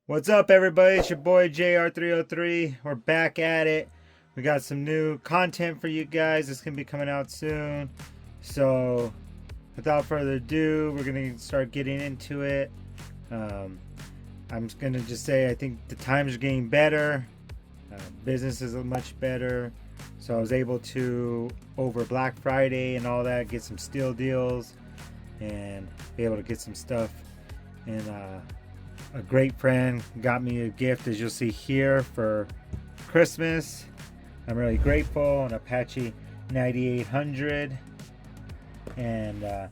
What's up, everybody? It's your boy JR303. We're back at it. We got some new content for you guys. It's gonna be coming out soon. So, without further ado, we're gonna start getting into it. I'm just gonna say I think the times are getting better. Business is much better. So I was able to, over Black Friday and all that, get some steal deals and be able to get some stuff. And a great friend got me a gift, as you'll see here, for Christmas. I'm really grateful. An Apache 9800, and I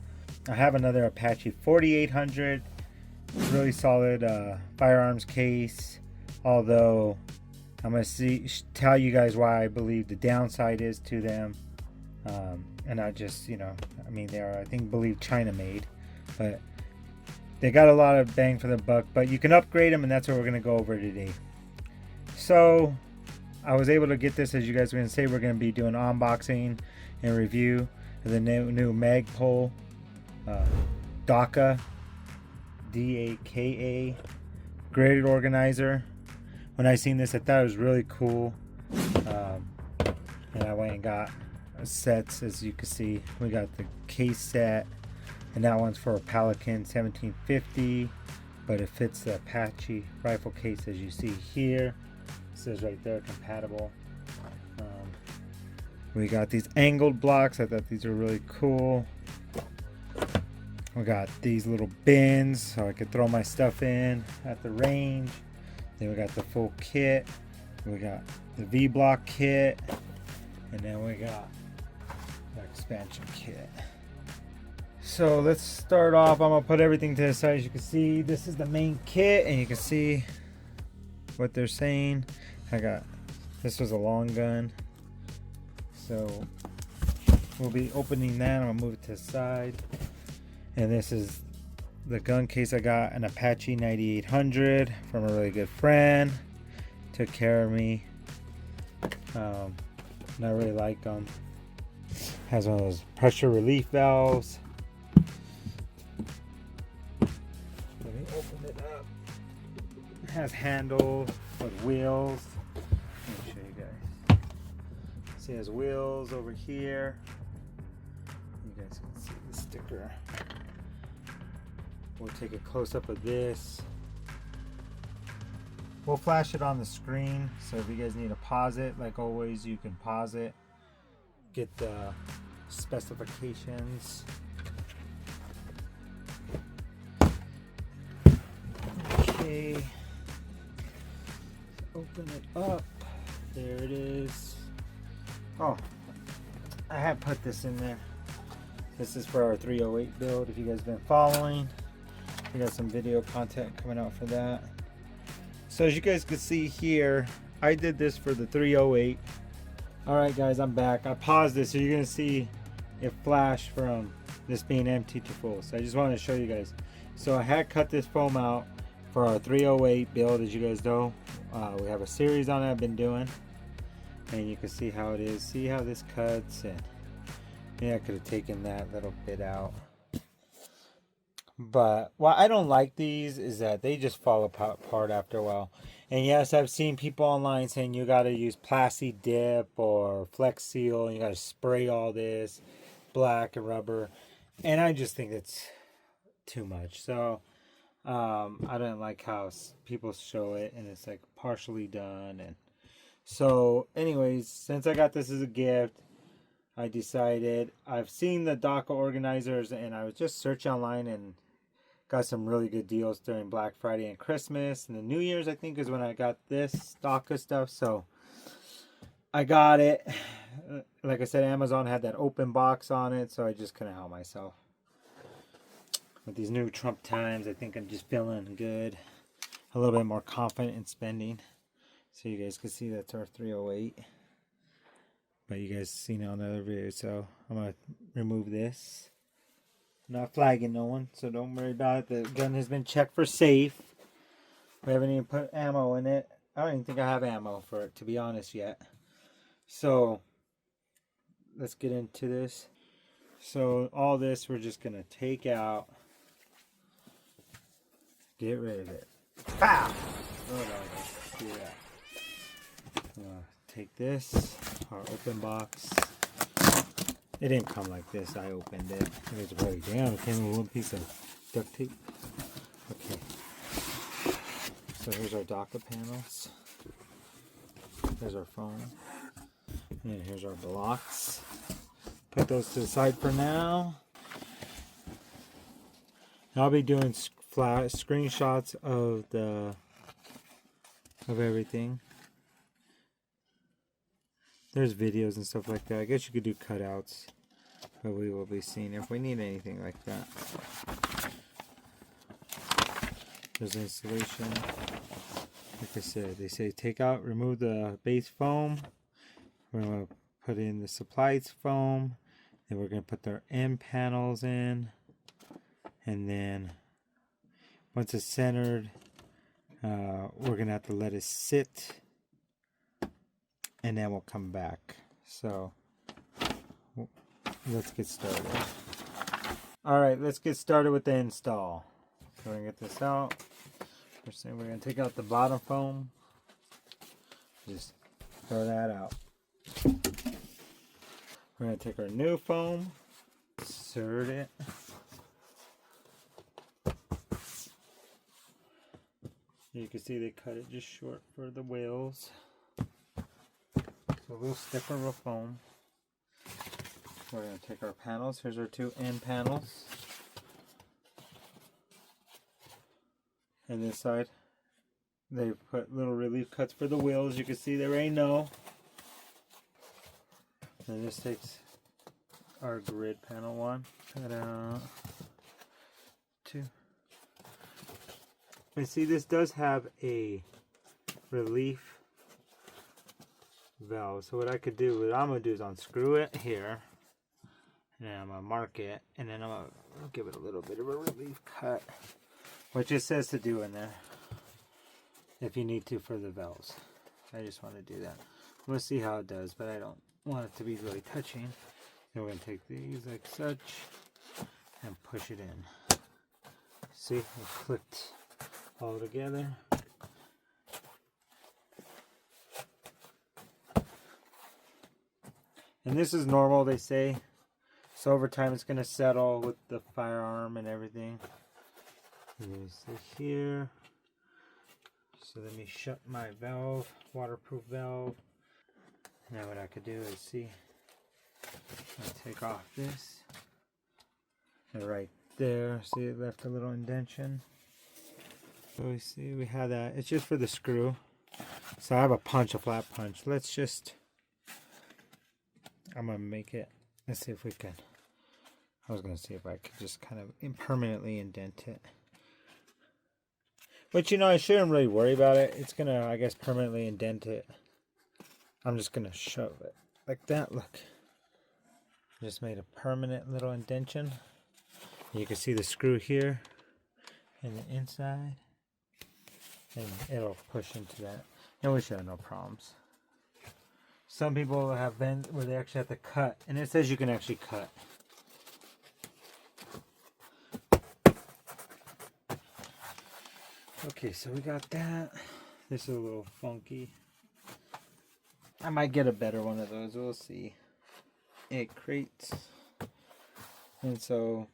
have another Apache 4800. Really solid firearms case, although I'm gonna tell you guys why I believe the downside is to them. And not just, I mean, they are, I think, believe China made, but they got a lot of bang for the buck. But you can upgrade them, and that's what we're gonna go over today. So I was able to get this, as you guys are gonna say. We're gonna be doing unboxing and review of the new magpul DAKA DAKA Grid Organizer. When I seen this, I thought it was really cool, and I went and got sets. As you can see, we got the case set, and that one's for a Pelican 1750, but it fits the Apache rifle case, as you see here. It says right there, compatible. We got these angled blocks. I thought these were really cool. We got these little bins so I could throw my stuff in at the range. Then we got the full kit. We got the V-Block Kit, and then we got the expansion kit. So let's start off. I'm gonna put everything to the side. As you can see, this is the main kit, and you can see what they're saying. This was a long gun, so we'll be opening that. I'm gonna move it to the side. And this is the gun case. I got an Apache 9800 from a really good friend. Took care of me. And I really like them. Has one of those pressure relief valves. Let me open it up. It has handles with wheels. Let me show you guys. See, it has wheels over here. You guys can see the sticker. We'll take a close-up of this. We'll flash it on the screen, so if you guys need to pause it, like always, you can pause it. Get the specifications. Okay. Open it up. There it is. Oh, I have put this in there. This is for our 308 build, if you guys have been following. We got some video content coming out for that. So as you guys can see here, I did this for the 308. Alright guys, I'm back. I paused this, so you're going to see it flash from this being empty to full. So I just wanted to show you guys. So I had cut this foam out for our 308 build, as you guys know. We have a series on it I've been doing. And you can see how it is. See how this cuts, and yeah, I could have taken that little bit out. But what I don't like these is that they just fall apart after a while. And yes, I've seen people online saying you got to use Plasti Dip or Flex Seal, and you got to spray all this black and rubber. And I just think it's too much. So I don't like how people show it, and it's like partially done. And so anyways, since I got this as a gift, I decided, I've seen the DAKA organizers, and I was just searching online and got some really good deals during Black Friday and Christmas. And the New Year's, I think, is when I got this DAKA stuff. So I got it. Like I said, Amazon had that open box on it, so I just couldn't help myself. With these new Trump times, I think I'm just feeling good. A little bit more confident in spending. So you guys can see that's our 308. But you guys seen it on the other video, so I'm going to remove this. I'm not flagging no one, so don't worry about it. The gun has been checked for safe. We haven't even put ammo in it. I don't even think I have ammo for it, to be honest, yet. So let's get into this. So all this we're just going to take out. Get rid of it. Pow! Oh, no, do that. Take this, our open box. It didn't come like this. I opened it. It was really damn. It came with one piece of duct tape. Okay. So here's our DAKA panels. There's our phone. And then here's our blocks. Put those to the side for now. I'll be doing flash screenshots of everything. There's videos and stuff like that. I guess you could do cutouts, but we will be seeing if we need anything like that. There's installation. Like I said, they say remove the base foam. We're going to put in the supplied foam. Then we're going to put their end panels in. And then once it's centered, we're going to have to let it sit. And then we'll come back. So let's get started. Alright, let's get started with the install. So we're going to get this out. First thing, we're going to take out the bottom foam. Just throw that out. We're going to take our new foam, insert it. You can see they cut it just short for the wheels. So a little stiffer of foam. We're going to take our panels. Here's our two end panels. And this side, they put little relief cuts for the wheels. You can see there ain't no. And this takes our grid panel one. Two. And see, this does have a relief valve. So what I'm gonna do is unscrew it here, and then I'm gonna mark it, and then I'm gonna give it a little bit of a relief cut, which it says to do in there if you need to for the valves. I just want to do that. I'm gonna see how it does, but I don't want it to be really touching. Then we're gonna take these like such and push it in. See, it clicked all together. And this is normal, they say. So over time it's going to settle with the firearm and everything. You see here. So let me shut my valve, waterproof valve. Now what I could do is see, I'll take off this. And right there, see it left a little indentation. So we see we have that. It's just for the screw. So I have a flat punch. Let's just, I'm going to make it, let's see if we can, I was going to see if I could just kind of permanently indent it. But you know, I shouldn't really worry about it. It's going to, I guess, permanently indent it. I'm just going to shove it like that. Look. Just made a permanent little indentation. You can see the screw here in the inside. And it'll push into that. And we should have no problems. Some people have been where they actually have to cut. And it says you can actually cut. Okay, so we got that. This is a little funky. I might get a better one of those. We'll see. It crates. And so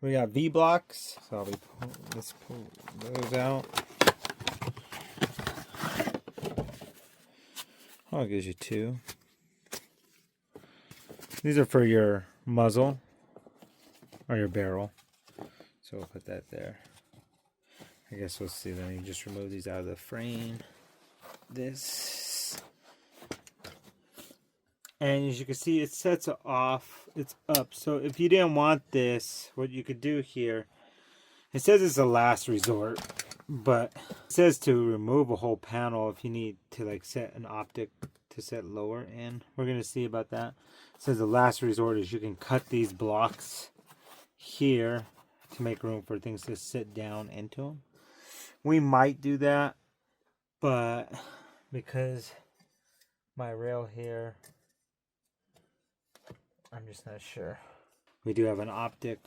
we got V-blocks. So let's pull those out. Oh, it gives you two. These are for your muzzle or your barrel. So we'll put that there. I guess we'll see. Then you just remove these out of the frame. This. And as you can see, it sets it off. It's up. So if you didn't want this, what you could do here, it says it's a last resort, but it says to remove a whole panel if you need to like set an optic to set lower in. We're going to see about that. It says the last resort is you can cut these blocks here to make room for things to sit down into them. We might do that, but because my rail here, I'm just not sure. We do have an optic,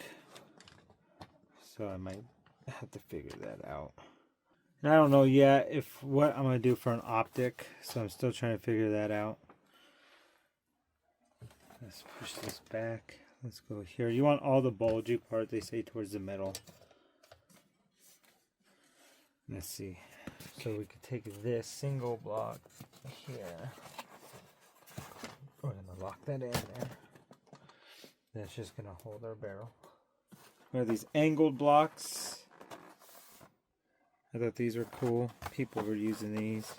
so I might I have to figure that out. And I don't know yet if what I'm going to do for an optic, so I'm still trying to figure that out. Let's push this back. Let's go here. You want all the bulgy part, they say, towards the middle. Let's see. So we could take this single block here. We're going to lock that in there. That's just going to hold our barrel. We have these angled blocks. I thought these were cool. People were using these.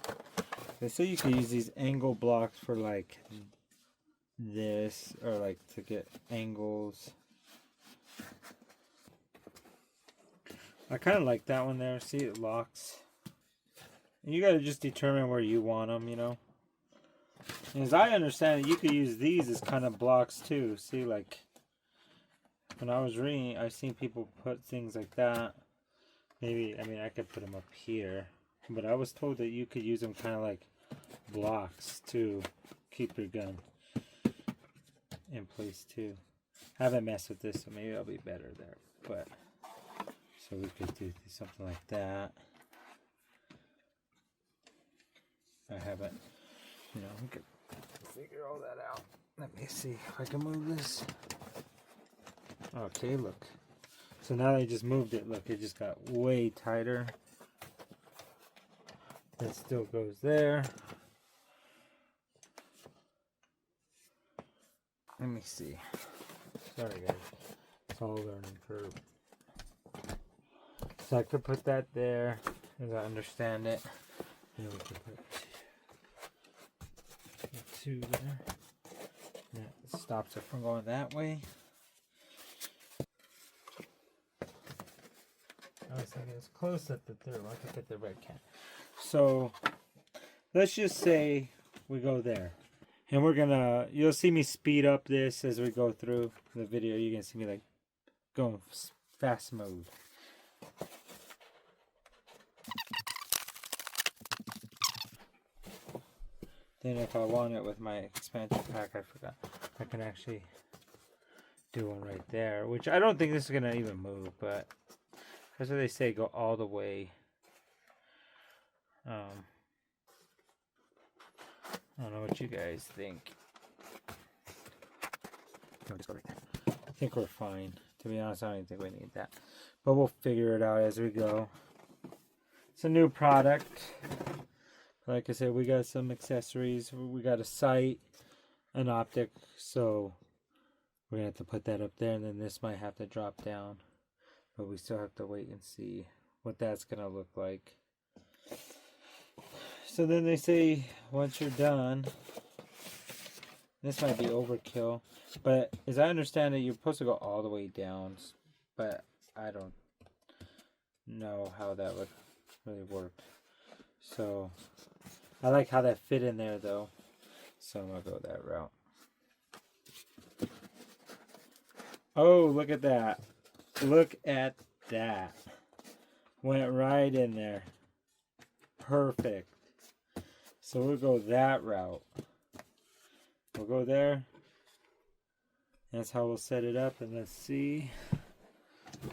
They say you can use these angle blocks for like this, or like to get angles. I kind of like that one there. See, it locks. And you got to just determine where you want them, you know. And as I understand it, you could use these as kind of blocks too. See, like when I was reading, I've seen people put things like that. Maybe, I mean, I could put them up here, but I was told that you could use them kind of like blocks to keep your gun in place too. I haven't messed with this, so maybe I'll be better there. But so we could do something like that. I haven't, you know, we could figure all that out. Let me see if I can move this. Okay, look. So now I just moved it. Look, it just got way tighter. That still goes there. Let me see. Sorry, guys. It's all learning curve. So I could put that there, as I understand it. And we could put two there. That stops it from going that way. I was thinking it's close at the third one. I could put the red can. So let's just say we go there. And we're gonna, you'll see me speed up this as we go through the video. You're gonna see me like going fast mode. Then if I want it with my expansion pack, I forgot, I can actually do one right there. Which I don't think this is gonna even move, but that's what they say, go all the way. I don't know what you guys think. Just go right there. I think we're fine. To be honest, I don't even think we need that. But we'll figure it out as we go. It's a new product. Like I said, we got some accessories. We got a sight, an optic. So we're going to have to put that up there. And then this might have to drop down. But we still have to wait and see what that's going to look like. So then they say, once you're done, this might be overkill, but as I understand it, you're supposed to go all the way down, but I don't know how that would really work. So I like how that fit in there though, so I'm going to go that route. Oh, look at that. Look at that. Went right in there. Perfect. So we'll go that route. We'll go there. That's how we'll set it up. And let's see.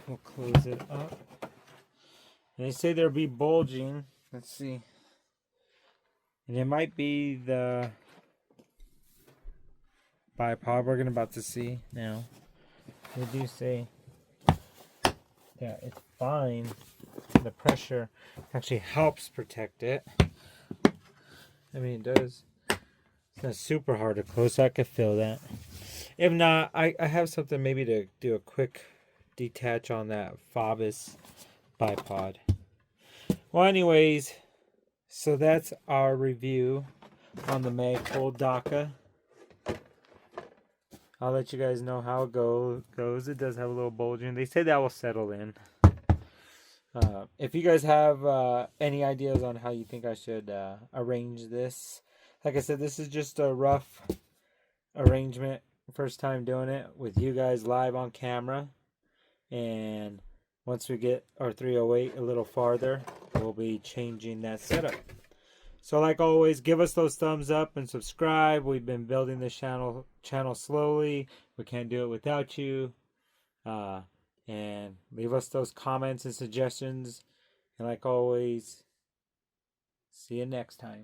We'll close it up. And they say there'll be bulging. Let's see. And it might be the bipod we're about to see now. They do say that it's fine. The pressure actually helps protect it. I mean, it does. It's not super hard to close, so I could feel that. If not, I have something maybe to do a quick detach on that Fabus bipod. Well, anyways, so that's our review on the magpul DAKA. I'll let you guys know how it goes. It does have a little bulging. They say that will settle in. If you guys have any ideas on how you think I should arrange this, like I said, this is just a rough arrangement. First time doing it with you guys live on camera. And once we get our 308 a little farther, we'll be changing that setup. So like always, give us those thumbs up and subscribe. We've been building this channel slowly. We can't do it without you. And leave us those comments and suggestions. And like always, see you next time.